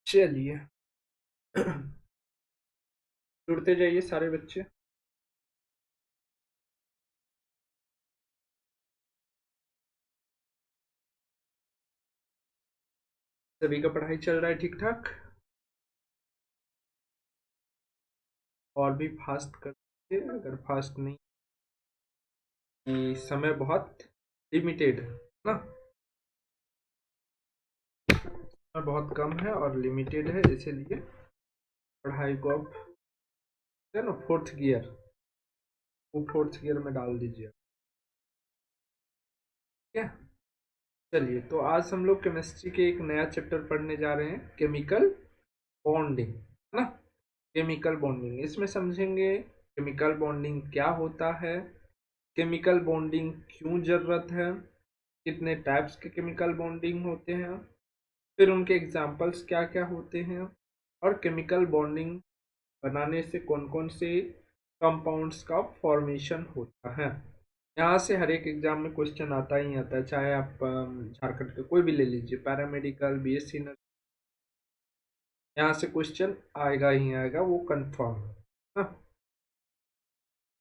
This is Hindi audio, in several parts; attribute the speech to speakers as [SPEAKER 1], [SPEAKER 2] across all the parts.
[SPEAKER 1] चलिए जुड़ते जाइए सारे बच्चे। सभी का पढ़ाई चल रहा है ठीक ठाक? और भी फास्ट कर दीजिए अगर फास्ट नहीं, कि समय बहुत लिमिटेड है ना, समय बहुत कम है और लिमिटेड है, इसीलिए पढ़ाई को अब है ना फोर्थ गियर, वो फोर्थ गियर में डाल दीजिए। ठीक है, चलिए तो आज हम लोग केमिस्ट्री के एक नया चैप्टर पढ़ने जा रहे हैं, केमिकल बॉन्डिंग, है ना। केमिकल बॉन्डिंग इसमें समझेंगे केमिकल बॉन्डिंग क्या होता है, केमिकल बॉन्डिंग क्यों जरूरत है, कितने टाइप्स के केमिकल बॉन्डिंग होते हैं, फिर उनके एग्जाम्पल्स क्या क्या होते हैं, और केमिकल बॉन्डिंग बनाने से कौन कौन से कंपाउंड्स का फॉर्मेशन होता है। यहाँ से हर एक एग्जाम में क्वेश्चन आता ही आता है, चाहे आप झारखंड के कोई भी ले लीजिए, पैरामेडिकल, बीएससी नर्स, यहाँ से क्वेश्चन आएगा ही आएगा, वो कंफर्म है।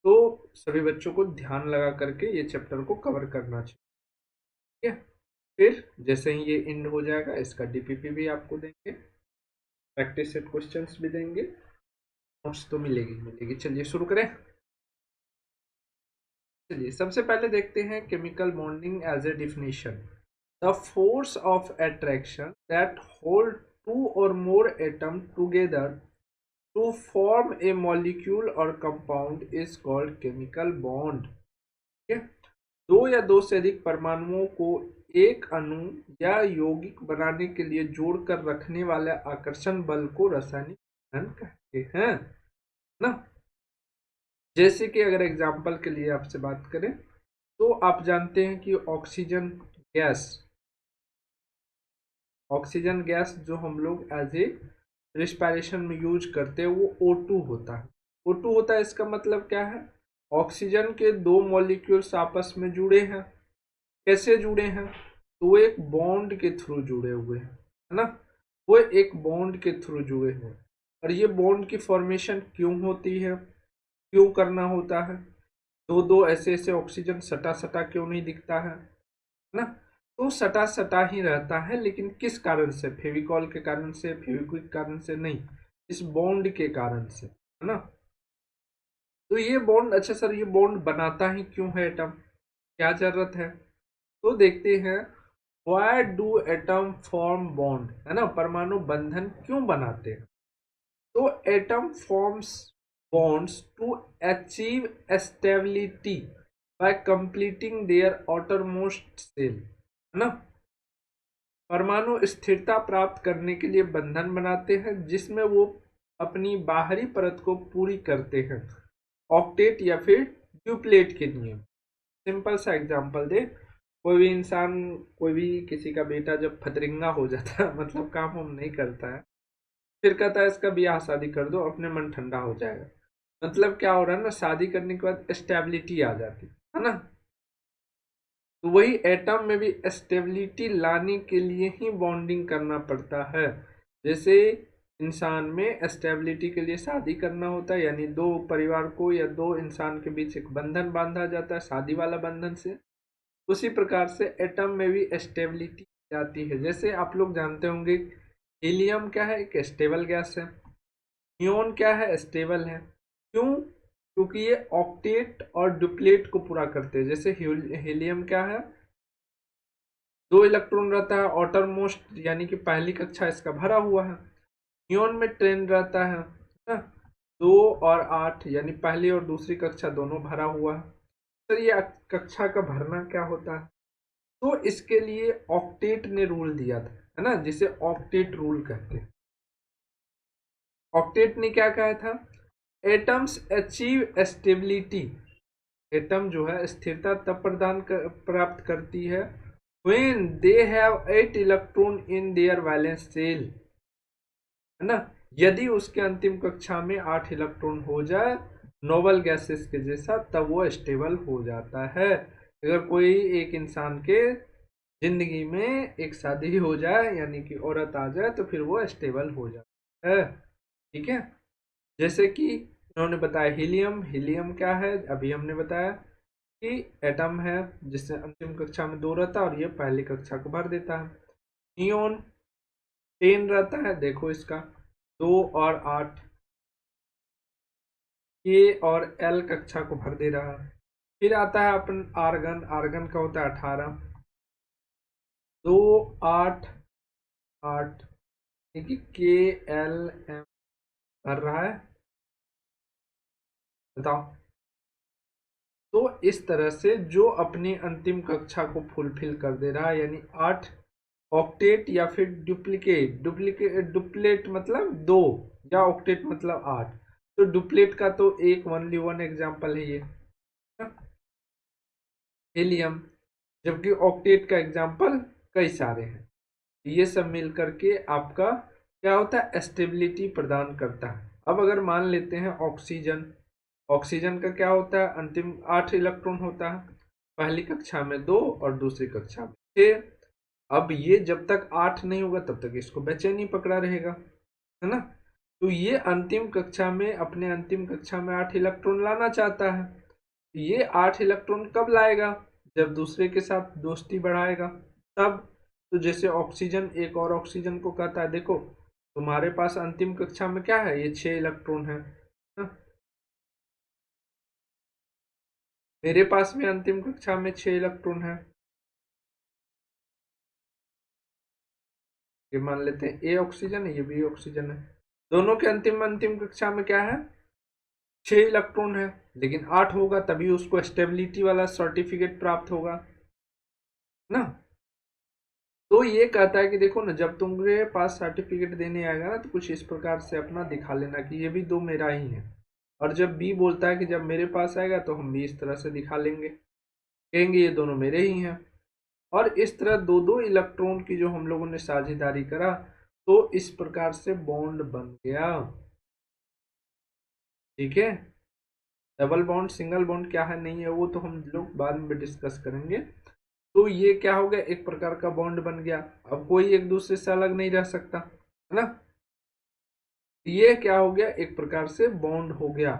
[SPEAKER 1] तो सभी बच्चों को ध्यान लगा करके ये चैप्टर को कवर करना चाहिए। ठीक है, फिर जैसे ही ये एंड हो जाएगा इसका डीपीपी भी आपको देंगे, प्रैक्टिस सेट क्वेश्चंस भी देंगे, नोट्स तो मिलेगी मिलेगी। चलिए शुरू करें। चलिए सबसे पहले देखते हैं chemical bonding as a definition. The force of attraction that hold two और more atom together to form a molecule और compound is called chemical bond. ठीक है, दो या दो से अधिक परमाणुओं को एक अणु या यौगिक बनाने के लिए जोड़कर रखने वाले आकर्षण बल को रासायनिक बंधन कहते हैं ना। जैसे कि अगर एग्जाम्पल के लिए आपसे बात करें तो आप जानते हैं कि गैस ऑक्सीजन गैस जो हम लोग एज ए रिस्पायरेशन में यूज करते हैं वो O2 होता है। O2 होता है, इसका मतलब क्या है, ऑक्सीजन के दो मॉलिक्यूल्स आपस में जुड़े हैं। कैसे जुड़े हैं, तो वो एक बॉन्ड के थ्रू जुड़े हुए हैं, है ना, वो एक बॉन्ड के थ्रू जुड़े हुए हैं। और ये बॉन्ड की फॉर्मेशन क्यों होती है, क्यों करना होता है, दो दो ऐसे ऐसे ऑक्सीजन सटा सटा क्यों नहीं दिखता है ना। तो सटा सटा ही रहता है, लेकिन किस कारण से, फेविकॉल के कारण से, फेविक्विक के कारण से नहीं, इस बॉन्ड के कारण से, है ना। तो ये बॉन्ड, अच्छा सर ये बॉन्ड बनाता ही क्यों है एटम, क्या जरूरत है, तो देखते हैं। Why do atom form bond, है ना, परमाणु बंधन क्यों बनाते हैं। तो atom forms bonds to achieve stability by completing their outermost shell, है ना। परमाणु स्थिरता प्राप्त करने के लिए बंधन बनाते हैं जिसमें वो अपनी बाहरी परत को पूरी करते हैं, ऑक्टेट या फिर ड्यूप्लेट के नियम। सिंपल सा एग्जांपल दे, कोई भी इंसान, कोई भी किसी का बेटा जब फतरिंगा हो जाता है, मतलब काम हम नहीं करता है, फिर कहता है इसका ब्याह शादी कर दो अपने मन ठंडा हो जाएगा। मतलब क्या हो रहा है ना, शादी करने के बाद स्टेबिलिटी आ जाती है ना। तो वही एटम में भी स्टेबिलिटी लाने के लिए ही बॉन्डिंग करना पड़ता है। जैसे इंसान में स्टेबिलिटी के लिए शादी करना होता है, यानी दो परिवार को या दो इंसान के बीच एक बंधन बांधा जाता है शादी वाला बंधन से, उसी प्रकार से एटम में भी स्टेबिलिटी जाती है। जैसे आप लोग जानते होंगे हीलियम क्या है, एक स्टेबल गैस है। नियोन क्या है, स्टेबल है। क्यों, क्योंकि ये ऑक्टेट और डुप्लेट को पूरा करते हैं। जैसे हीलियम क्या है, दो इलेक्ट्रॉन रहता है आउटर मोस्ट, यानी कि पहली कक्षा इसका भरा हुआ है। नियोन में 10 रहता है ना, 2 और 8, यानी पहली और दूसरी कक्षा दोनों भरा हुआ है। सर ये कक्षा का भरना क्या होता है, तो इसके लिए ऑक्टेट ने रूल दिया था, है ना, जिसे ऑक्टेट रूल कहते हैं। ऑक्टेट ने क्या कहा था, एटम्स अचीव स्टेबिलिटी, एटम जो है स्थिरता तब प्राप्त करती है when they have 8 electron in their valence shell, है ना, यदि उसके अंतिम कक्षा में 8 इलेक्ट्रॉन हो जाए नोबल गैसेस के जैसा, तब वो स्टेबल हो जाता है। अगर कोई एक इंसान के जिंदगी में एक शादी हो जाए यानी कि औरत आ जाए तो फिर वो स्टेबल हो जाता है। ठीक है। जैसे कि इन्होंने बताया हीलियम। हीलियम क्या है, अभी हमने बताया कि एटम है जिससे अंतिम कक्षा में 2 रहता है और ये पहली कक्षा को भर देता है। नियोन 10 रहता है, देखो इसका 2 और 8 के और एल कक्षा को भर दे रहा है। फिर आता है अपन आर्गन। आर्गन का होता है 18, 2 8 8, देखिए के एल एम भर रहा है, बताओ। तो इस तरह से जो अपनी अंतिम कक्षा को फुलफिल कर दे रहा है, यानी 8 ऑक्टेट या फिर डुप्लीकेट। डुप्लेट मतलब 2 या ऑक्टेट मतलब 8। तो डुप्लेट का तो एक ओनली वन एग्जांपल है ये हीलियम, जबकि ऑक्टेट का एग्जांपल कई सारे हैं। ये सब मिल करके आपका क्या होता है, स्टेबिलिटी प्रदान करता है। अब अगर मान लेते हैं ऑक्सीजन। ऑक्सीजन का क्या होता है, अंतिम 8 इलेक्ट्रॉन होता है, पहली कक्षा में 2 और दूसरी कक्षा में 6। अब ये जब तक 8 नहीं होगा तब तक इसको बेचैनी पकड़ा रहेगा, है ना। तो ये अंतिम कक्षा में, अपने अंतिम कक्षा में 8 इलेक्ट्रॉन लाना चाहता है। ये 8 इलेक्ट्रॉन कब लाएगा, जब दूसरे के साथ दोस्ती बढ़ाएगा तब। तो जैसे ऑक्सीजन एक और ऑक्सीजन को कहता है, देखो तुम्हारे पास अंतिम कक्षा में क्या है, ये 6 इलेक्ट्रॉन है ना? मेरे पास भी अंतिम कक्षा में 6 इलेक्ट्रॉन है। ये मान लेते हैं ए ऑक्सीजन है, ये बी ऑक्सीजन है। दोनों के अंतिम अंतिम कक्षा में क्या है, 6 इलेक्ट्रॉन है। लेकिन 8 होगा तभी उसको स्टेबिलिटी वाला सर्टिफिकेट प्राप्त होगा ना। तो ये कहता है कि देखो ना, जब तुम्हारे पास सर्टिफिकेट देने आएगा ना तो कुछ इस प्रकार से अपना दिखा लेना कि ये भी 2 मेरा ही है। और जब बी बोलता है कि जब मेरे पास आएगा तो हम भी इस तरह से दिखा लेंगे, कहेंगे ये दोनों मेरे ही हैं। और इस तरह 2-2 इलेक्ट्रॉन की जो हम लोगों ने साझेदारी करा, तो इस प्रकार से बॉन्ड बन गया। ठीक है। डबल बॉन्ड सिंगल बॉन्ड क्या है नहीं है वो तो हम लोग बाद में डिस्कस करेंगे। तो ये क्या हो गया, एक प्रकार का बॉन्ड बन गया। अब कोई एक दूसरे से अलग नहीं रह सकता, है ना। ये क्या हो गया, एक प्रकार से बॉन्ड हो गया।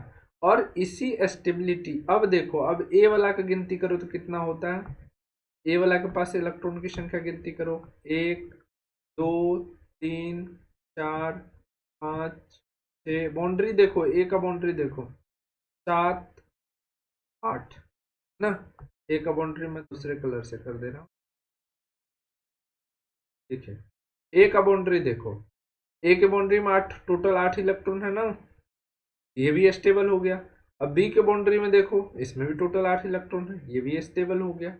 [SPEAKER 1] और इसी स्टेबिलिटी, अब देखो, अब ए वाला का गिनती करो तो कितना होता है। ए वाला के पास इलेक्ट्रॉन की संख्या गिनती करो, 1 2 3 4 5 6। बाउंड्री देखो, ए का बाउंड्री देखो, 7 8 ना। ए का बाउंड्री मैं दूसरे कलर से कर दे रहा हूँ। ठीक है। ए का बाउंड्री देखो, ए के बाउंड्री में 8, टोटल 8 इलेक्ट्रॉन है ना, ये भी स्टेबल हो गया। अब बी के बाउंड्री में देखो, इसमें भी टोटल 8 इलेक्ट्रॉन है, ये भी स्टेबल हो गया।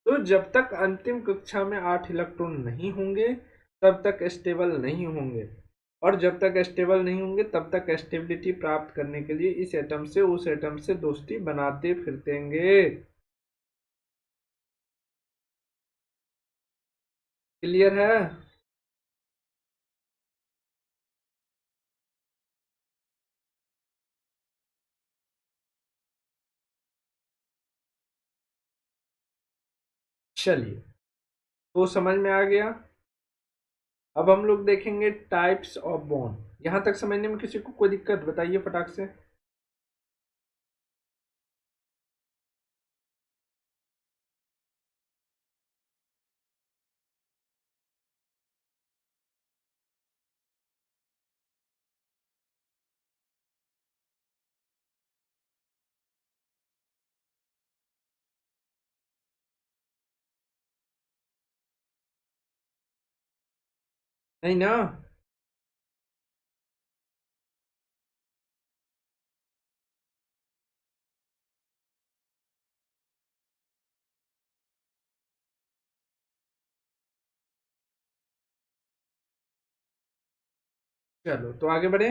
[SPEAKER 1] तो जब तक अंतिम कक्षा में 8 इलेक्ट्रॉन नहीं होंगे तब तक स्टेबल नहीं होंगे। और जब तक स्टेबल नहीं होंगे तब तक स्टेबिलिटी प्राप्त करने के लिए इस एटम से उस एटम से दोस्ती बनाते फिरतेंगे। क्लियर है। चलिए, तो समझ में आ गया। अब हम लोग देखेंगे टाइप्स ऑफ बॉन्ड। यहां तक समझने में किसी को कोई दिक्कत बताइए फटाक से। नहीं ना। चलो तो आगे बढ़े।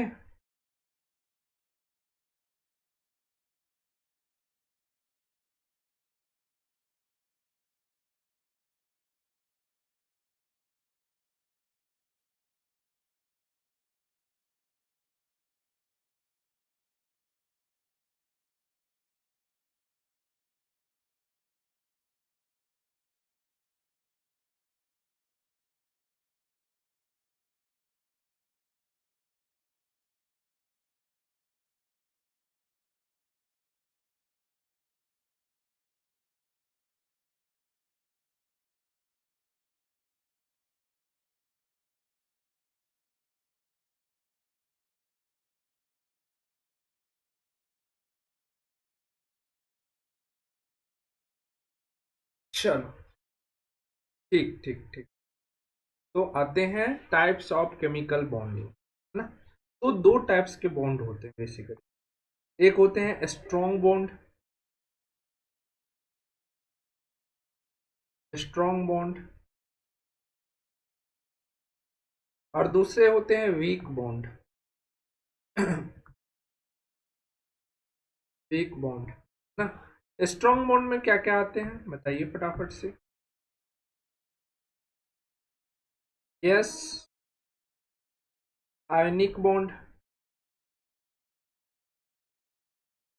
[SPEAKER 1] चलो, ठीक ठीक ठीक। तो आते हैं टाइप्स ऑफ केमिकल बॉन्डिंग, है ना। तो दो टाइप्स के बॉन्ड होते हैं बेसिकली। एक होते हैं स्ट्रॉन्ग बॉन्ड, स्ट्रॉन्ग बॉन्ड, और दूसरे होते हैं वीक बॉन्ड, वीक बॉन्ड ना। स्ट्रॉन्ग बॉन्ड में क्या क्या आते हैं बताइए फटाफट से। यस, आयनिक बॉन्ड,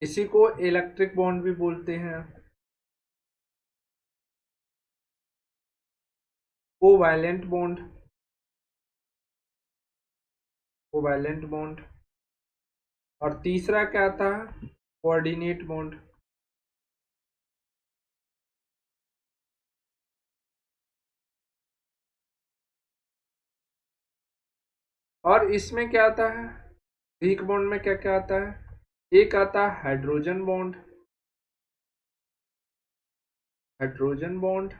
[SPEAKER 1] इसी को इलेक्ट्रिक बॉन्ड भी बोलते हैं। कोवैलेंट बॉन्ड, कोवैलेंट बॉन्ड, और तीसरा क्या था, कोऑर्डिनेट बॉन्ड। और इसमें क्या आता है, वीक बॉन्ड में क्या क्या आता है, एक आता है हाइड्रोजन बॉन्ड, हाइड्रोजन बॉन्ड,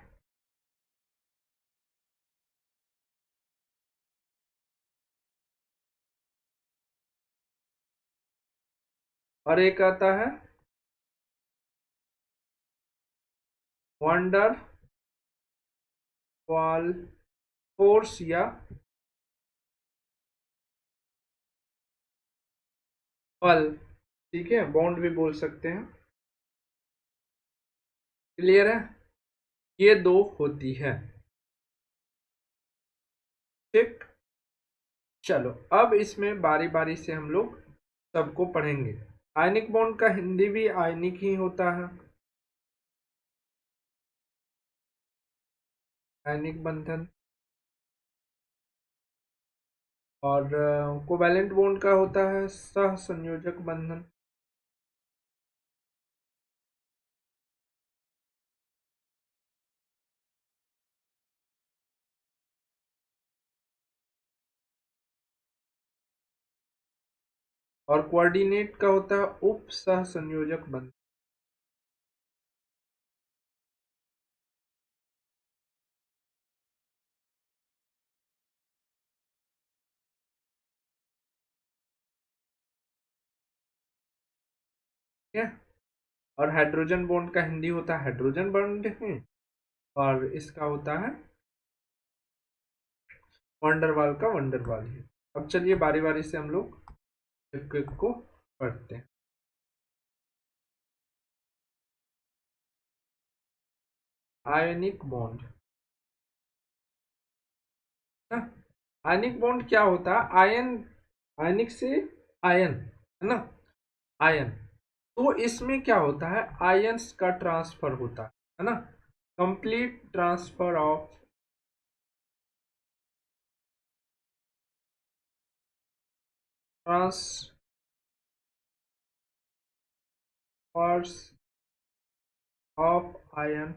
[SPEAKER 1] और एक आता है वंडर वाल फोर्स या पल, ठीक है, बॉन्ड भी बोल सकते हैं। क्लियर है, ये दो होती है। ठीक, चलो अब इसमें बारी बारी से हम लोग सबको पढ़ेंगे। आयनिक बॉन्ड का हिंदी भी आयनिक ही होता है, आयनिक बंधन। और कोवैलेंट बॉन्ड का होता है सह संयोजक बंधन। और कोऑर्डिनेट का होता है उप सह संयोजक बंधन। ठीक है, और हाइड्रोजन बॉन्ड का हिंदी होता है हाइड्रोजन बॉन्ड है, और इसका होता है वंडरवाल का वंडरवाल है। अब चलिए बारी बारी से हम लोग एक एक को पढ़ते हैं। आयनिक बॉन्ड ना, आयनिक बॉन्ड क्या होता है, आयन, आयनिक से आयन, है ना, आयन। तो इसमें क्या होता है, आयंस का ट्रांसफर होता है ना, complete transfer of, transfers of ion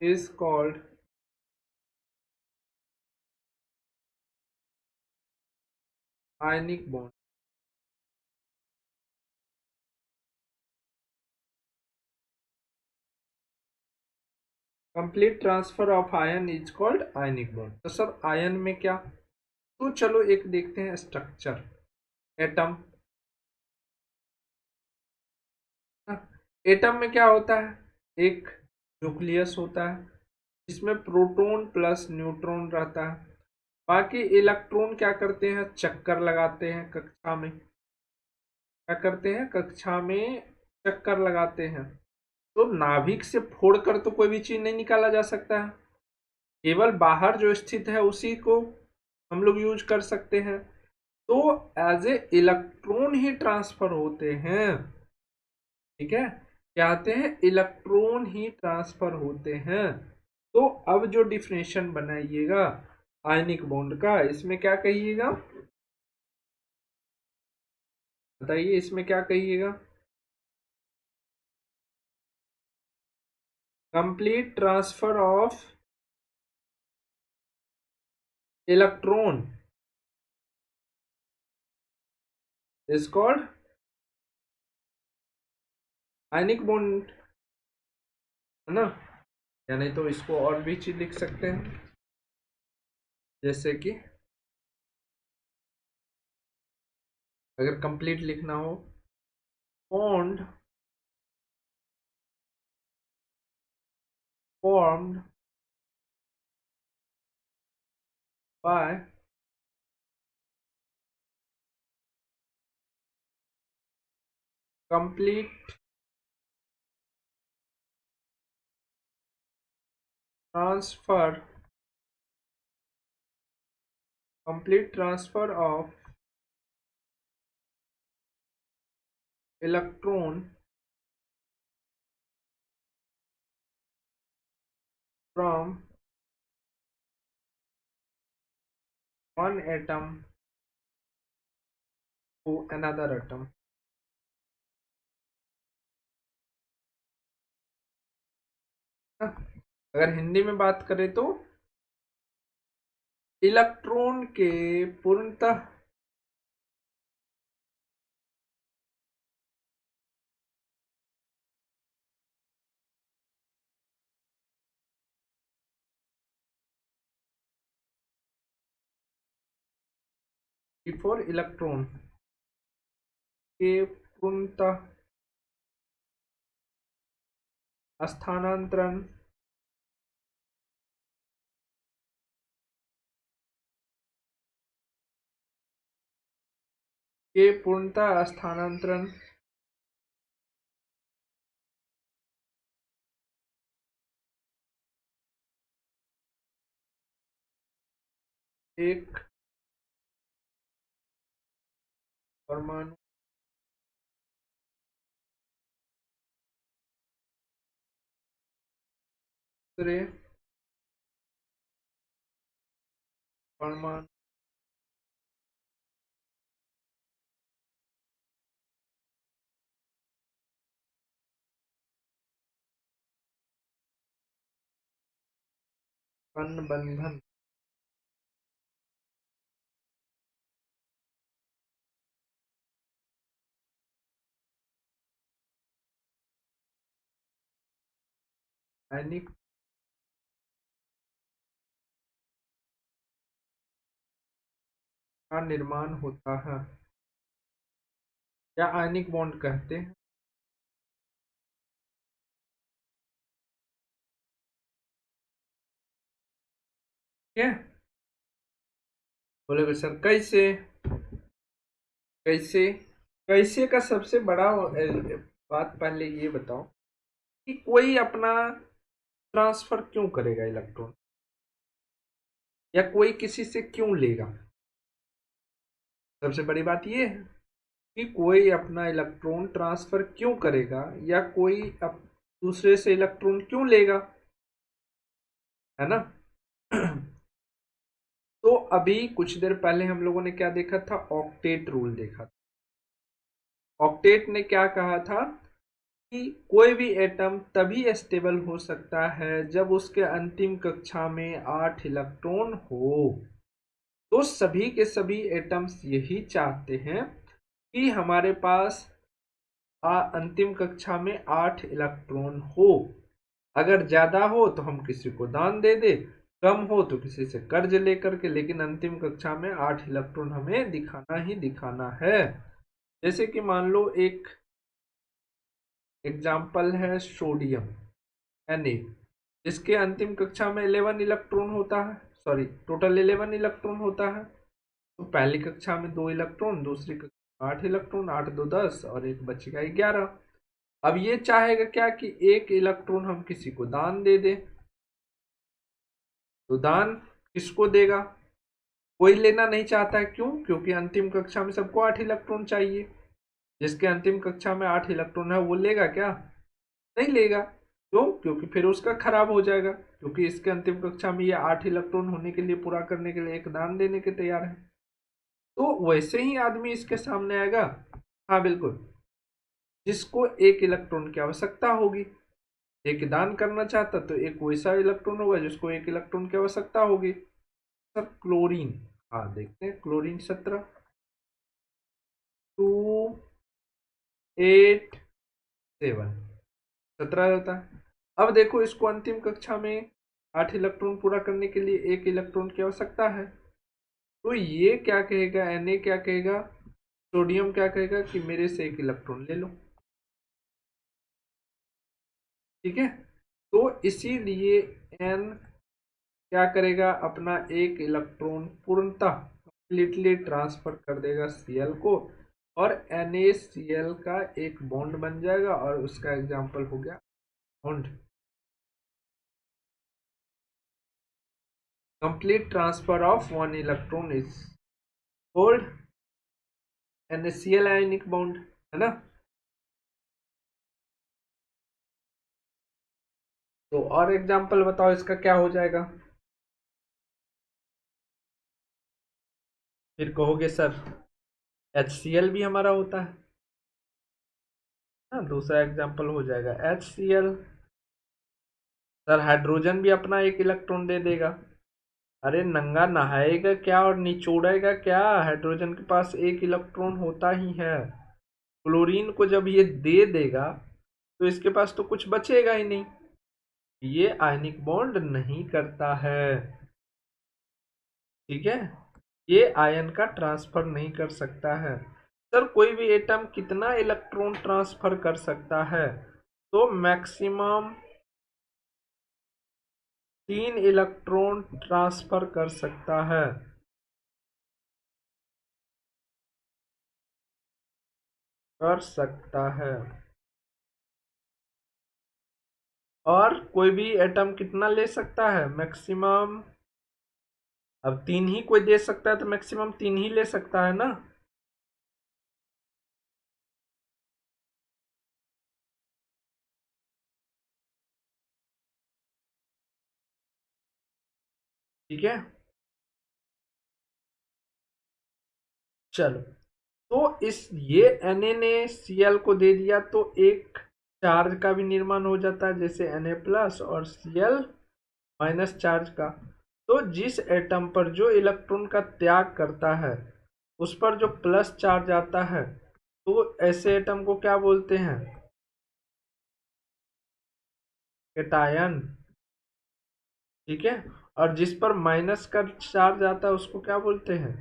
[SPEAKER 1] is called ionic bond. Complete transfer of ion is called ionic bond. तो सर आयन में क्या, तो चलो एक देखते हैं स्ट्रक्चर, एटम। एटम में क्या होता है, एक न्यूक्लियस होता है जिसमें प्रोटॉन प्लस न्यूट्रॉन रहता है। बाकी इलेक्ट्रॉन क्या करते हैं, चक्कर लगाते हैं कक्षा में, क्या करते हैं कक्षा में, चक्कर लगाते हैं। तो नाभिक से फोड़कर तो कोई भी चीज नहीं निकाला जा सकता है, केवल बाहर जो स्थित है उसी को हम लोग यूज कर सकते हैं। तो एज ए इलेक्ट्रॉन ही ट्रांसफर होते हैं, ठीक है, क्या आते हैं, इलेक्ट्रॉन ही ट्रांसफर होते हैं। तो अब जो डिफिनेशन बनाइएगा आयनिक बॉन्ड का, इसमें क्या कहिएगा बताइए, इसमें क्या कहिएगा, complete transfer of electron is called ionic bond. है ना। या नहीं तो इसको और भी चीज लिख सकते हैं, जैसे कि अगर कंप्लीट लिखना हो, bond formed by complete transfer of electron from one atom to another atom। अगर हिंदी में बात करें तो इलेक्ट्रॉन के पूर्णतः बिफोर इलेक्ट्रॉन के पूर्णतः स्थानांतरण एक परमाणु दूसरे परमाणु बंधन आयनिक का निर्माण होता है, या आयनिक बॉन्ड कहते हैं। ठीक है, बोले सर कैसे, कैसे कैसे का सबसे बड़ा बात पहले ये बताओ कि कोई अपना ट्रांसफर क्यों करेगा इलेक्ट्रॉन, या कोई किसी से क्यों लेगा। सबसे बड़ी बात ये है कि कोई अपना इलेक्ट्रॉन ट्रांसफर क्यों करेगा, या कोई दूसरे से इलेक्ट्रॉन क्यों लेगा, है ना। तो अभी कुछ देर पहले हम लोगों ने क्या देखा था, ऑक्टेट रूल देखा था। ऑक्टेट ने क्या कहा था कि कोई भी एटम तभी स्टेबल हो सकता है जब उसके अंतिम कक्षा में 8 इलेक्ट्रॉन हो। तो सभी के सभी एटम्स यही चाहते हैं कि हमारे पास अंतिम कक्षा में 8 इलेक्ट्रॉन हो। अगर ज्यादा हो तो हम किसी को दान दे दे, कम हो तो किसी से कर्ज लेकर के, लेकिन अंतिम कक्षा में 8 इलेक्ट्रॉन हमें दिखाना ही दिखाना है। जैसे कि मान लो एक एग्जाम्पल है सोडियम Na, जिसके अंतिम कक्षा में 11 इलेक्ट्रॉन होता है, सॉरी टोटल 11 इलेक्ट्रॉन होता है। तो पहली कक्षा में 2 इलेक्ट्रॉन, दूसरी कक्षा 8 इलेक्ट्रॉन, 8 2 10 और एक बचेगा 11। अब ये चाहेगा क्या कि एक इलेक्ट्रॉन हम किसी को दान दे दे। तो दान किसको देगा, कोई लेना नहीं चाहता है। क्यों? क्योंकि अंतिम कक्षा में सबको 8 इलेक्ट्रॉन चाहिए। जिसके अंतिम कक्षा में 8 इलेक्ट्रॉन है वो लेगा क्या? नहीं लेगा। क्यों? क्योंकि फिर उसका खराब हो जाएगा, क्योंकि इसके अंतिम कक्षा में ये 8 इलेक्ट्रॉन होने के लिए, पूरा करने के लिए एक दान देने के तैयार है। तो वैसे ही आदमी इसके सामने आएगा, हाँ बिल्कुल, जिसको एक इलेक्ट्रॉन की आवश्यकता होगी। एक दान करना चाहता तो एक वैसा इलेक्ट्रॉन होगा जिसको एक इलेक्ट्रॉन की आवश्यकता होगी। सर क्लोरीन, हाँ देखते हैं, क्लोरीन 17 2 8 7 17 होता है। अब देखो इसको अंतिम कक्षा में 8 इलेक्ट्रॉन पूरा करने के लिए 1 इलेक्ट्रॉन की आवश्यकता है। तो ये क्या कहेगा, Na क्या कहेगा, सोडियम क्या कहेगा कि मेरे से 1 इलेक्ट्रॉन ले लो। ठीक है, तो इसीलिए N क्या करेगा, अपना 1 इलेक्ट्रॉन पूर्णतः कंप्लीटली ट्रांसफर कर देगा Cl को, और NaCl का एक बॉन्ड बन जाएगा, और उसका एग्जाम्पल हो गया bond. Complete transfer of 1 electron is called NaCl ionic bond, है ना। तो और एग्जाम्पल बताओ इसका क्या हो जाएगा। फिर कहोगे सर HCl भी हमारा होता है ना। दूसरा एग्जाम्पल हो जाएगा HCl। सर हाइड्रोजन भी अपना 1 इलेक्ट्रॉन दे देगा। अरे नंगा नहाएगा क्या और निचोड़ेगा क्या, हाइड्रोजन के पास 1 इलेक्ट्रॉन होता ही है। क्लोरीन को जब ये दे देगा तो इसके पास तो कुछ बचेगा ही नहीं, ये आयनिक बॉन्ड नहीं करता है। ठीक है, ये आयन का ट्रांसफर नहीं कर सकता है। सर कोई भी एटम कितना इलेक्ट्रॉन ट्रांसफर कर सकता है, तो मैक्सिमम 3 इलेक्ट्रॉन ट्रांसफर कर सकता है। कर सकता है। और कोई भी एटम कितना ले सकता है, मैक्सिमम, अब 3 ही कोई दे सकता है तो मैक्सिमम 3 ही ले सकता है ना। ठीक है, चलो, तो इस ये NaCl को दे दिया तो एक चार्ज का भी निर्माण हो जाता है, जैसे Na प्लस और Cl माइनस चार्ज का। तो जिस एटम पर जो इलेक्ट्रॉन का त्याग करता है उस पर जो प्लस चार्ज आता है, तो ऐसे एटम को क्या बोलते हैं, कैटायन। ठीक है, और जिस पर माइनस का चार्ज आता है उसको क्या बोलते हैं,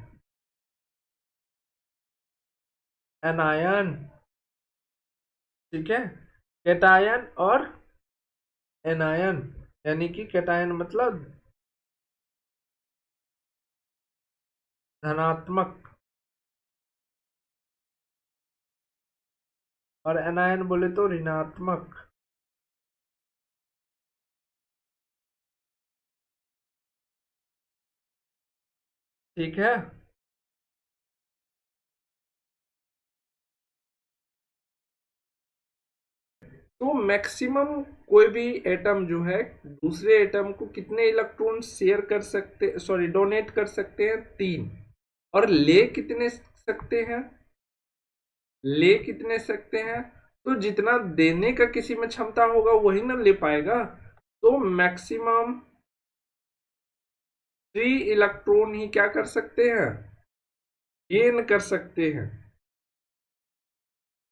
[SPEAKER 1] एनायन। ठीक है, कैटायन और एनायन, यानी कि कैटायन मतलब धनात्मक, और एनायन बोले तो ऋणात्मक। ठीक है, तो मैक्सिमम कोई भी एटम जो है दूसरे एटम को कितने इलेक्ट्रॉन शेयर कर सकते, सॉरी डोनेट कर सकते हैं, 3। और ले कितने सकते हैं, ले कितने सकते हैं, तो जितना देने का किसी में क्षमता होगा वही ना ले पाएगा। तो मैक्सिमम 3 इलेक्ट्रॉन ही क्या कर सकते हैं, गेन कर सकते हैं।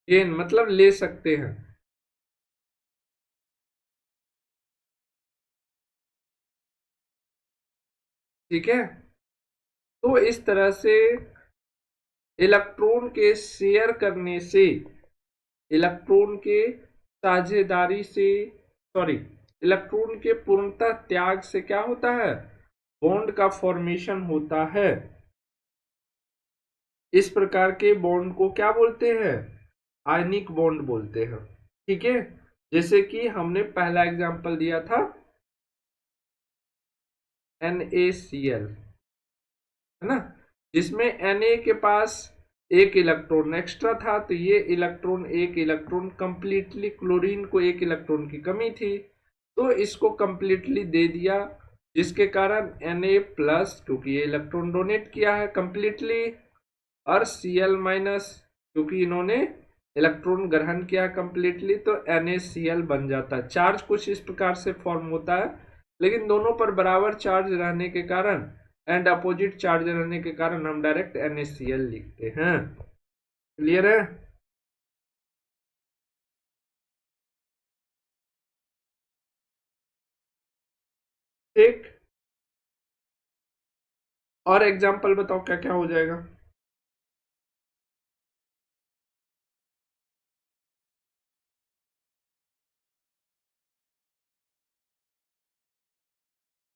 [SPEAKER 1] गेन मतलब ले सकते हैं। ठीक है, तो इस तरह से इलेक्ट्रॉन के शेयर करने से, इलेक्ट्रॉन के साझेदारी से, सॉरी, इलेक्ट्रॉन के पूर्णतः त्याग से क्या होता है, बॉन्ड का फॉर्मेशन होता है। इस प्रकार के बॉन्ड को क्या बोलते हैं, आयनिक बॉन्ड बोलते हैं। ठीक है, जैसे कि हमने पहला एग्जांपल दिया था NaCl, है ना, जिसमें Na के पास 1 इलेक्ट्रॉन एक्स्ट्रा था, तो ये इलेक्ट्रॉन 1 इलेक्ट्रॉन कंप्लीटली, क्लोरीन को 1 इलेक्ट्रॉन की कमी थी तो इसको कंप्लीटली दे दिया, जिसके कारण Na प्लस, क्योंकि ये इलेक्ट्रॉन डोनेट किया है कंप्लीटली, और Cl माइनस, क्योंकि इन्होंने इलेक्ट्रॉन ग्रहण किया कंप्लीटली, तो NaCl बन जाता है। चार्ज कुछ इस प्रकार से फॉर्म होता है, लेकिन दोनों पर बराबर चार्ज रहने के कारण एंड अपोजिट चार्ज रहने के कारण हम डायरेक्ट NaCl लिखते हैं। क्लियर है। ठीक, और एग्जाम्पल बताओ क्या क्या हो जाएगा।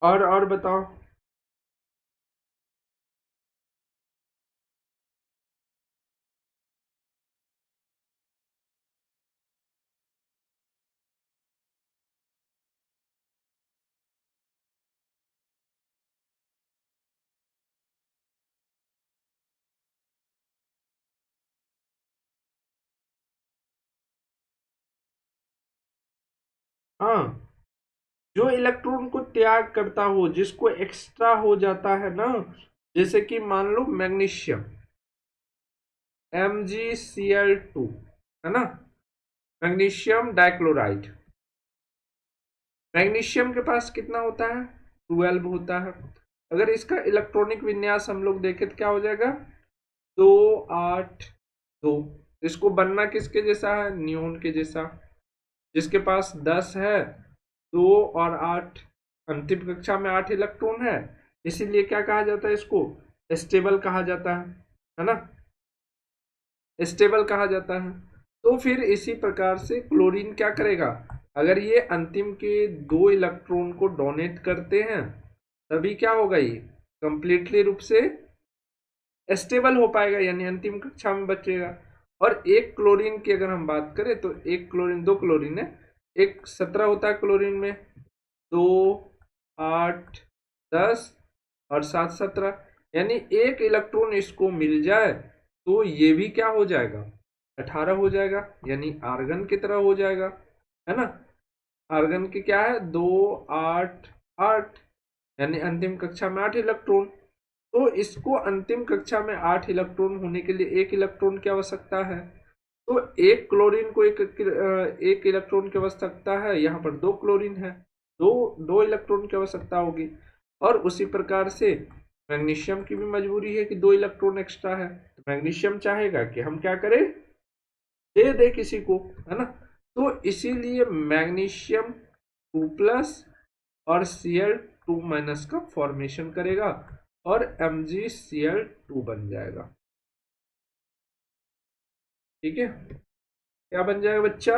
[SPEAKER 1] और बताओ। हाँ, जो इलेक्ट्रॉन को त्याग करता हो, जिसको एक्स्ट्रा हो जाता है ना, जैसे कि मान लो मैग्नीशियम, MgCl2, है ना, मैग्नीशियम डाइक्लोराइड। मैग्नीशियम के पास कितना होता है, 12 होता है। अगर इसका इलेक्ट्रॉनिक विन्यास हम लोग देखें तो क्या हो जाएगा, 2 8 2। इसको बनना किसके जैसा है, नियोन के जैसा, जिसके पास 10 है, 2 और 8, अंतिम कक्षा में 8 इलेक्ट्रॉन है, इसीलिए क्या कहा जाता है, इसको स्टेबल कहा जाता है ना, स्टेबल कहा जाता है। तो फिर इसी प्रकार से क्लोरीन क्या करेगा, अगर ये अंतिम के 2 इलेक्ट्रॉन को डोनेट करते हैं, तभी क्या होगा, ये कंप्लीटली रूप से स्टेबल हो पाएगा, यानी अंतिम कक्षा में बचेगा। और एक क्लोरीन की अगर हम बात करें तो एक क्लोरीन, 2 क्लोरीन है, एक 17 होता है क्लोरीन में, 2 8 10 और 7 17, यानी एक इलेक्ट्रॉन इसको मिल जाए तो ये भी क्या हो जाएगा, 18 हो जाएगा, यानी आर्गन की तरह हो जाएगा, है ना। आर्गन की क्या है, 2 8 8, यानी अंतिम कक्षा में 8 इलेक्ट्रॉन। तो इसको अंतिम कक्षा में 8 इलेक्ट्रॉन होने के लिए 1 इलेक्ट्रॉन की आवश्यकता है। तो एक क्लोरीन को एक इलेक्ट्रॉन की आवश्यकता है, यहाँ पर 2 क्लोरीन है, दो 2 इलेक्ट्रॉन की आवश्यकता होगी। और उसी प्रकार से मैग्नीशियम की भी मजबूरी है कि 2 इलेक्ट्रॉन एक्स्ट्रा है, तो मैग्नीशियम चाहेगा कि हम क्या करें, दे दे किसी को, है ना। तो इसीलिए मैग्नीशियम 2+ और Cl2- का फॉर्मेशन करेगा और MgCl2 बन जाएगा। ठीक है, क्या बन जाएगा बच्चा,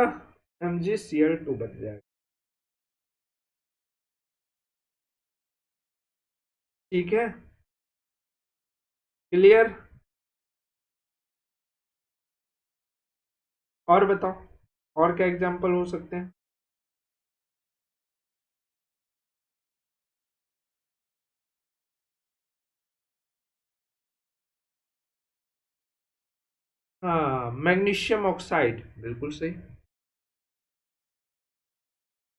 [SPEAKER 1] MgCl2 बन जाएगा। ठीक है, क्लियर। और बताओ, और क्या एग्जांपल हो सकते हैं। हाँ, मैग्नीशियम ऑक्साइड, बिल्कुल सही।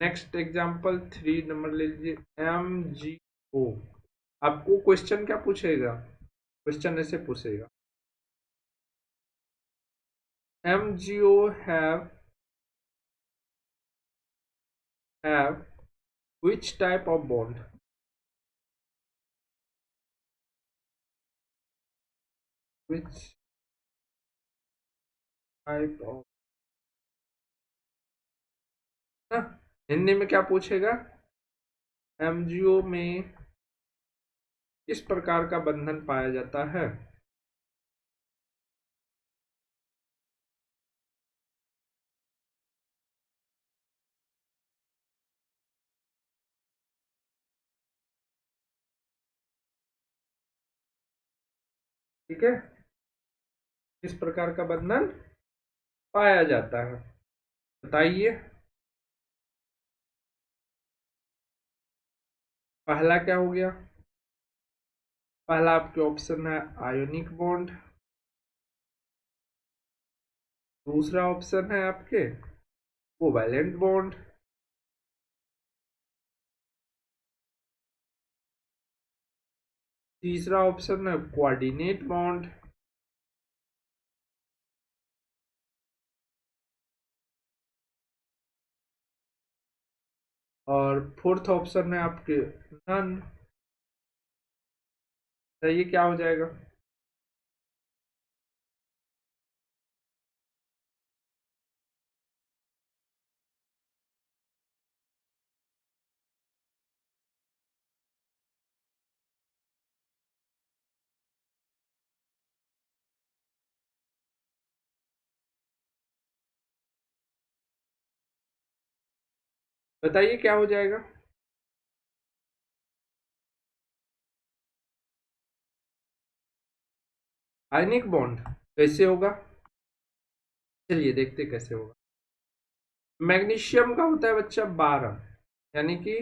[SPEAKER 1] नेक्स्ट एग्जांपल 3 नंबर ले लीजिए, MgO। आपको क्वेश्चन क्या पूछेगा, क्वेश्चन ऐसे पूछेगा, MgO have which type of bond, which type of, ना, हिंदी में क्या पूछेगा, MgO में किस प्रकार का बंधन पाया जाता है। ठीक है, किस प्रकार का बंधन पाया जाता है, बताइए। पहला क्या हो गया, पहला आपके ऑप्शन है आयोनिक बॉन्ड, दूसरा ऑप्शन है आपके कोवैलेंट बॉन्ड, तीसरा ऑप्शन है कोऑर्डिनेट बॉन्ड, और फोर्थ ऑप्शन है आपके नन। तो ये क्या हो जाएगा, बताइए क्या हो जाएगा। आयनिक बॉन्ड कैसे होगा, चलिए देखते कैसे होगा। मैग्नीशियम का होता है बच्चा 12, यानी कि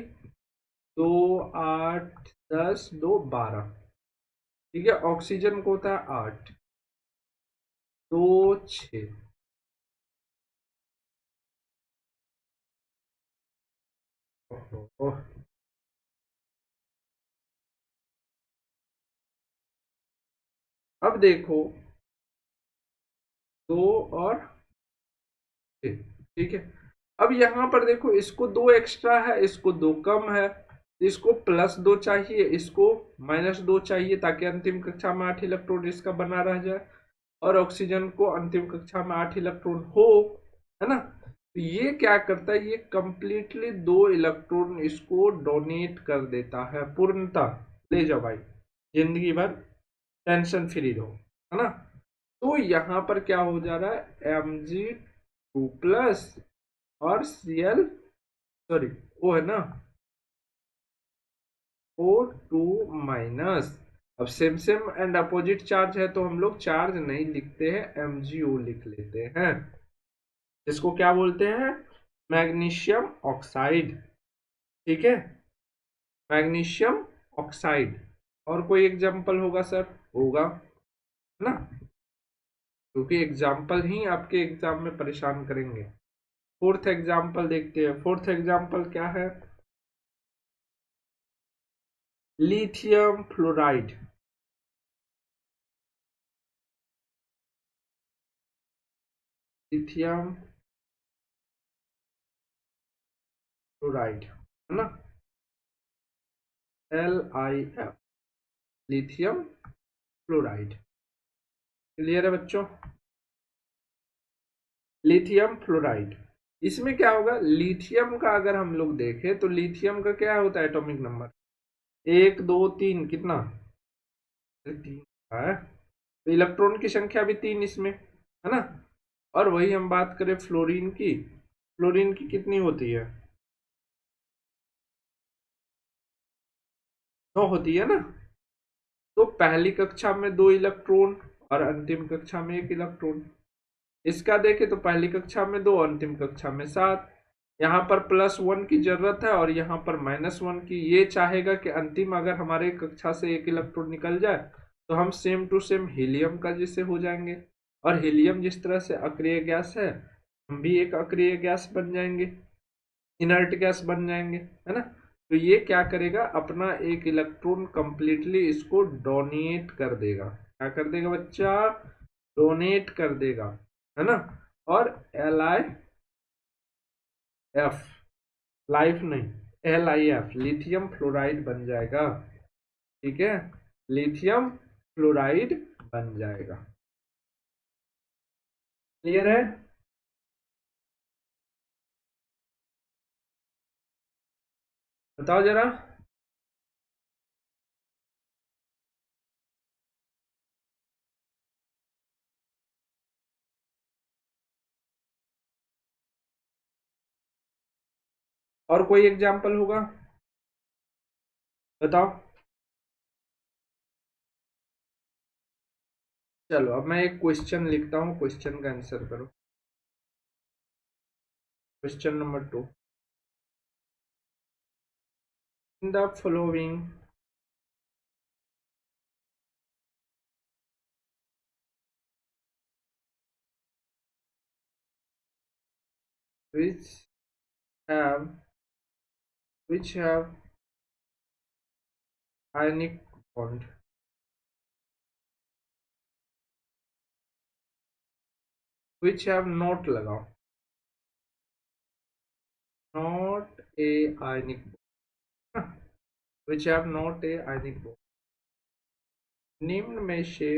[SPEAKER 1] 2 8 10 2 12। ठीक है, ऑक्सीजन को होता है 8 2 6। ओह, अब देखो 2 और 6। ठीक है, अब यहाँ पर देखो इसको 2 एक्स्ट्रा है, इसको 2 कम है, इसको +2 चाहिए, इसको -2 चाहिए, ताकि अंतिम कक्षा में 8 इलेक्ट्रॉन इसका बना रह जाए और ऑक्सीजन को अंतिम कक्षा में 8 इलेक्ट्रॉन हो, है ना। तो ये क्या करता है, ये कंप्लीटली 2 इलेक्ट्रॉन इसको डोनेट कर देता है पूर्णतः। ले जाओ भाई, जिंदगी भर टेंशन फ्री रहो, है ना। तो यहाँ पर क्या हो जा रहा है, Mg2+ और Cl, सॉरी वो है ना O2-। अब same same and opposite charge है तो हम लोग चार्ज नहीं लिखते हैं, MgO लिख लेते हैं। इसको क्या बोलते हैं, मैग्नीशियम ऑक्साइड। ठीक है, मैग्नीशियम ऑक्साइड। और कोई एग्जांपल होगा सर, होगा, है ना, क्योंकि एग्जाम्पल ही आपके एग्जाम में परेशान करेंगे। फोर्थ एग्जाम्पल देखते हैं। फोर्थ एग्जाम्पल क्या है, लिथियम फ्लोराइड। लिथियम फ्लोराइड, है ना, LiF, लिथियम फ्लोराइड। क्लियर है बच्चों, लिथियम फ्लोराइड। इसमें क्या होगा, लिथियम का अगर हम लोग देखें तो लिथियम का क्या होता है एटॉमिक नंबर, 1 2 3, कितना, 3 है। तो इलेक्ट्रॉन की संख्या भी 3 इसमें, है ना। और वही हम बात करें फ्लोरीन की, फ्लोरीन की कितनी होती है, 9 होती है ना। तो पहली कक्षा में 2 इलेक्ट्रॉन और अंतिम कक्षा में 1 इलेक्ट्रॉन। इसका देखें तो पहली कक्षा में 2, अंतिम कक्षा में 7। यहाँ पर +1 की जरूरत है और यहाँ पर -1 की। ये चाहेगा कि अंतिम अगर हमारे कक्षा से 1 इलेक्ट्रॉन निकल जाए तो हम सेम टू सेम हीलियम का जैसे हो जाएंगे, और हीलियम जिस तरह से अक्रिय गैस है, हम भी एक अक्रिय गैस बन जाएंगे, इनर्ट गैस बन जाएंगे, है ना। तो ये क्या करेगा, अपना 1 इलेक्ट्रॉन कंप्लीटली इसको डोनेट कर देगा। क्या कर देगा बच्चा, डोनेट कर देगा, है ना। और LiF, लाइफ नहीं, LiF, लिथियम फ्लोराइड बन जाएगा। ठीक है, लिथियम फ्लोराइड बन जाएगा। क्लियर है, बताओ जरा। और कोई एग्जाम्पल होगा, बताओ। चलो अब मैं एक क्वेश्चन लिखता हूँ, क्वेश्चन का आंसर करो। Question number 2, in the following which have which have ionic bond, which have not लगाओ, not a ionic bond, which have not a ionic bond। निम्न में से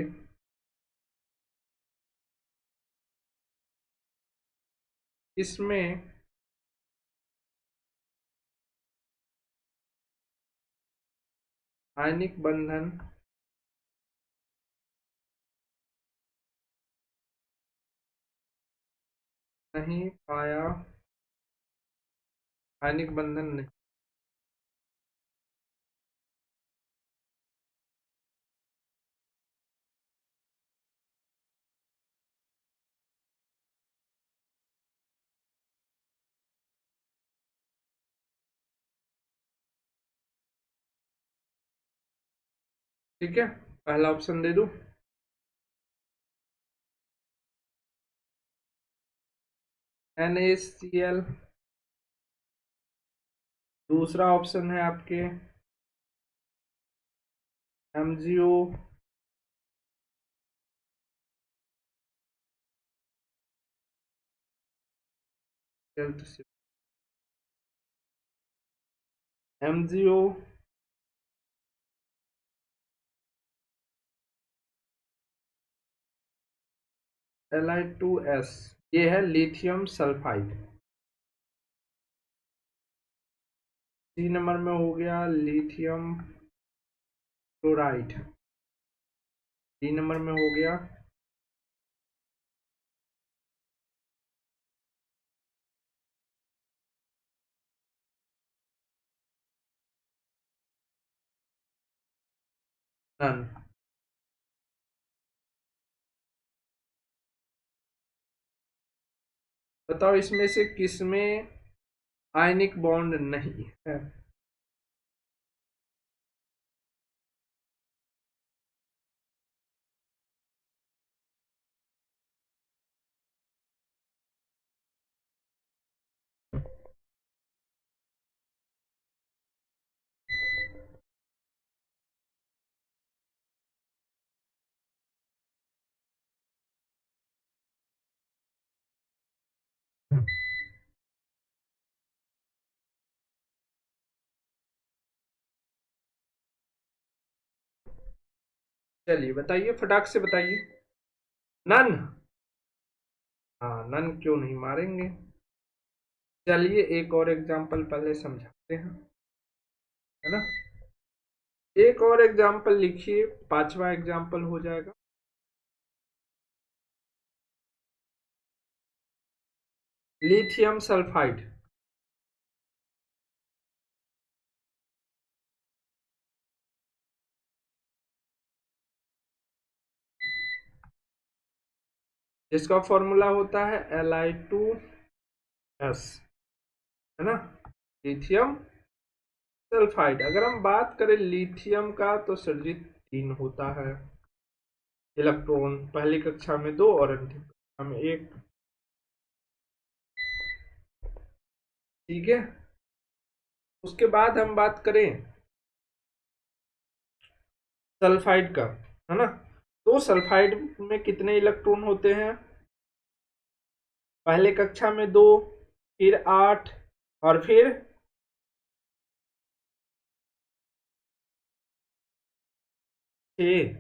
[SPEAKER 1] इसमें आयनिक बंधन नहीं पाया, आयनिक बंधन नहीं। ठीक है, पहला ऑप्शन दे दूं, NaCl। दूसरा ऑप्शन है आपके MgO। MgO, Li2S, ये है लिथियम सल्फाइड। 3 नंबर में हो गया लिथियम क्लोराइड। 3 नंबर में हो गया नन। बताओ इसमें से किसमें आयनिक बॉन्ड नहीं है? चलिए बताइए, फटाक से बताइए। नन। हाँ, नन क्यों नहीं मारेंगे। चलिए एक और एग्जांपल पहले समझाते हैं, है ना। एक और एग्जांपल लिखिए, 5वां एग्जांपल हो जाएगा। Lithium sulphide. जिसका फॉर्मूला होता है Li2S, है ना। Lithium sulphide. अगर हम बात करें लिथियम का तो सर्जित 3 होता है इलेक्ट्रॉन, पहली कक्षा में 2 और अंतिम कक्षा में 1। ठीक है, उसके बाद हम बात करें सल्फाइड का, है ना। तो सल्फाइड में कितने इलेक्ट्रॉन होते हैं? पहले कक्षा में 2, फिर 8, और फिर 6।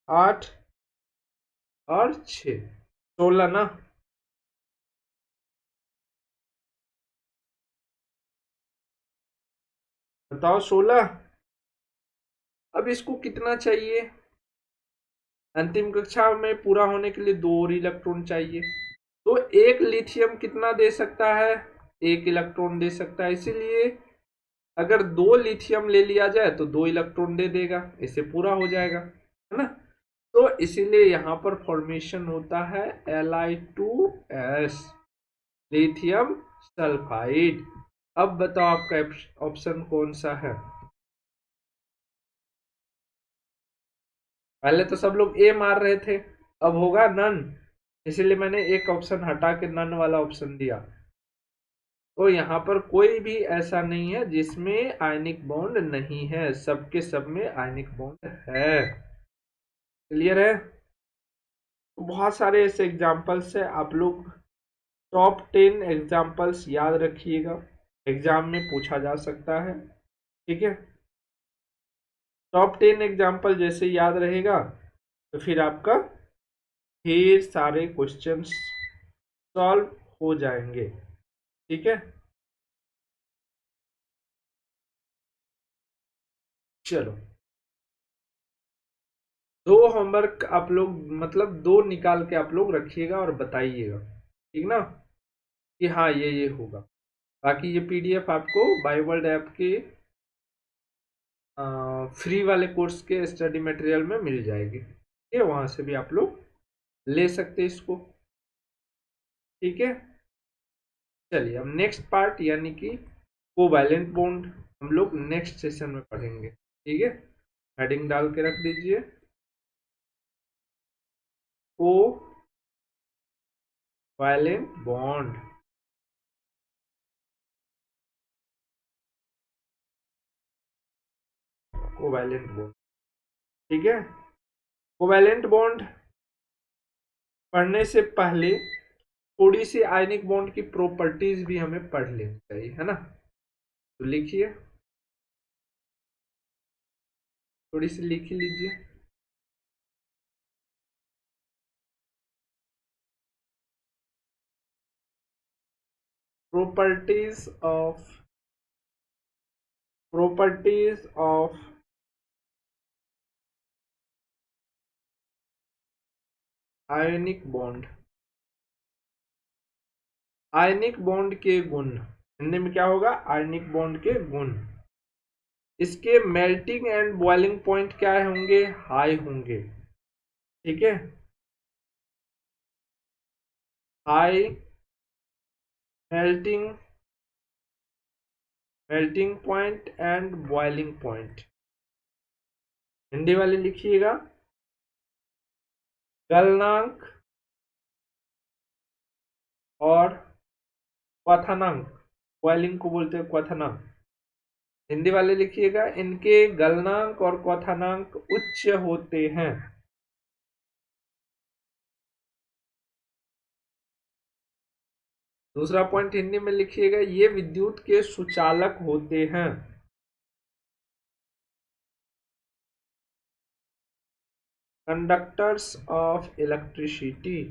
[SPEAKER 1] 8 और 6, 16 ना। बताओ 16। अब इसको कितना चाहिए? अंतिम कक्षा में पूरा होने के लिए 2 और इलेक्ट्रॉन चाहिए। तो एक लिथियम कितना दे सकता है? 1 इलेक्ट्रॉन दे सकता है। इसीलिए अगर 2 लिथियम ले लिया जाए तो 2 इलेक्ट्रॉन दे देगा, इससे पूरा हो जाएगा, है ना। तो इसीलिए यहां पर फॉर्मेशन होता है Li2S, लिथियम सल्फाइड। अब बताओ आपका ऑप्शन कौन सा है? पहले तो सब लोग ए मार रहे थे, अब होगा नन, इसीलिए मैंने एक ऑप्शन हटा के नन वाला ऑप्शन दिया। तो यहाँ पर कोई भी ऐसा नहीं है जिसमें आयनिक बॉन्ड नहीं है, सबके सब में आयनिक बॉन्ड है। क्लियर है? तो बहुत सारे ऐसे एग्जाम्पल्स है, आप लोग टॉप 10 एग्जाम्पल्स याद रखिएगा, एग्जाम में पूछा जा सकता है। ठीक है, टॉप 10 एग्जाम्पल जैसे याद रहेगा तो फिर आपका ढेर सारे क्वेश्चंस सॉल्व हो जाएंगे। ठीक है, चलो। दो होमवर्क आप लोग मतलब दो निकाल के आप लोग रखिएगा और बताइएगा, ठीक ना, कि हाँ ये होगा। बाकी ये पीडीएफ आपको बाईवर्ल्ड ऐप के फ्री वाले कोर्स के स्टडी मटेरियल में मिल जाएगी, ठीक है, वहां से भी आप लोग ले सकते हैं इसको, ठीक है। चलिए अब नेक्स्ट पार्ट यानी कि कोवैलेंट बॉन्ड हम लोग नेक्स्ट सेशन में पढ़ेंगे, ठीक है। हेडिंग डाल के रख दीजिए, कोवैलेंट बॉन्ड। कोवैलेंट बॉन्ड, ठीक है। कोवैलेंट बॉन्ड पढ़ने से पहले थोड़ी सी आयनिक बॉन्ड की प्रॉपर्टीज भी हमें पढ़ लेनी चाहिए, है ना। तो लिखिए, थोड़ी सी लिख ही लीजिए। Properties of ionic bond. Ionic bond के गुण, हिंदी में क्या होगा, आयनिक बॉन्ड के गुण। इसके मेल्टिंग एंड बॉइलिंग पॉइंट क्या होंगे, हाई होंगे, ठीक है। High melting point and boiling point. Hindi वाले लिखिएगा, गलनांक और क्वथनांक। बॉइलिंग को बोलते हैं क्वथनांक। हिंदी वाले लिखिएगा, इनके गलनांक और क्वथनांक उच्च होते हैं। दूसरा पॉइंट हिंदी में लिखिएगा, ये विद्युत के सुचालक होते हैं। Conductors of electricity.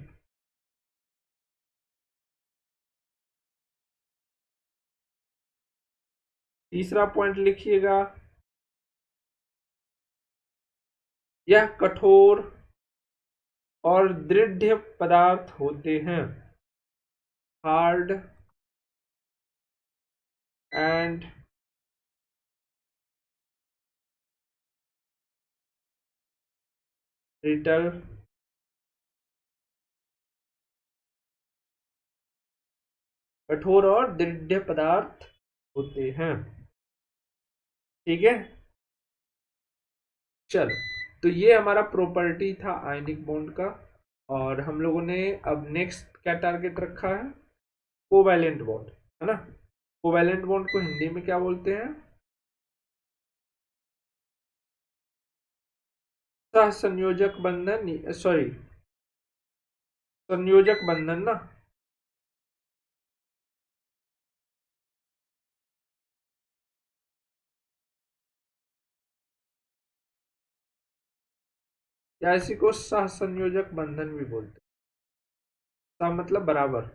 [SPEAKER 1] तीसरा पॉइंट लिखिएगा, यह कठोर और दृढ़ पदार्थ होते हैं। हार्ड एंड ब्रिटल कठोर और दृढ़ पदार्थ होते हैं, ठीक है। चलो, तो ये हमारा प्रॉपर्टी था आयनिक बॉन्ड का। और हम लोगों ने अब नेक्स्ट क्या टारगेट रखा है, कोवैलेंट बॉन्ड, है ना। कोवैलेंट बॉन्ड को हिंदी में क्या बोलते हैं, सह संयोजक बंधन, सॉरी संयोजक बंधन ना। या इसी को सह संयोजक बंधन भी बोलते हैं। सह मतलब बराबर,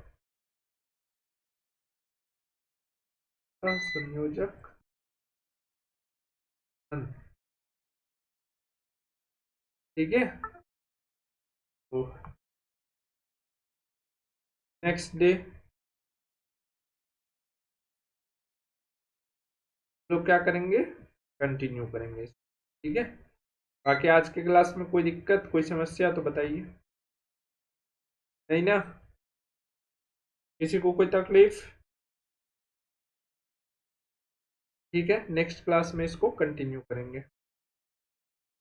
[SPEAKER 1] सह संयोजक बंधन, ठीक है। तो नेक्स्ट डे लोग क्या करेंगे, कंटिन्यू करेंगे, ठीक है। बाकी आज के क्लास में कोई दिक्कत कोई समस्या तो बताइए, नहीं ना, किसी को कोई तकलीफ, ठीक है। नेक्स्ट क्लास में इसको कंटिन्यू करेंगे।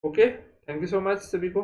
[SPEAKER 1] Okay, thank you so much सभी को।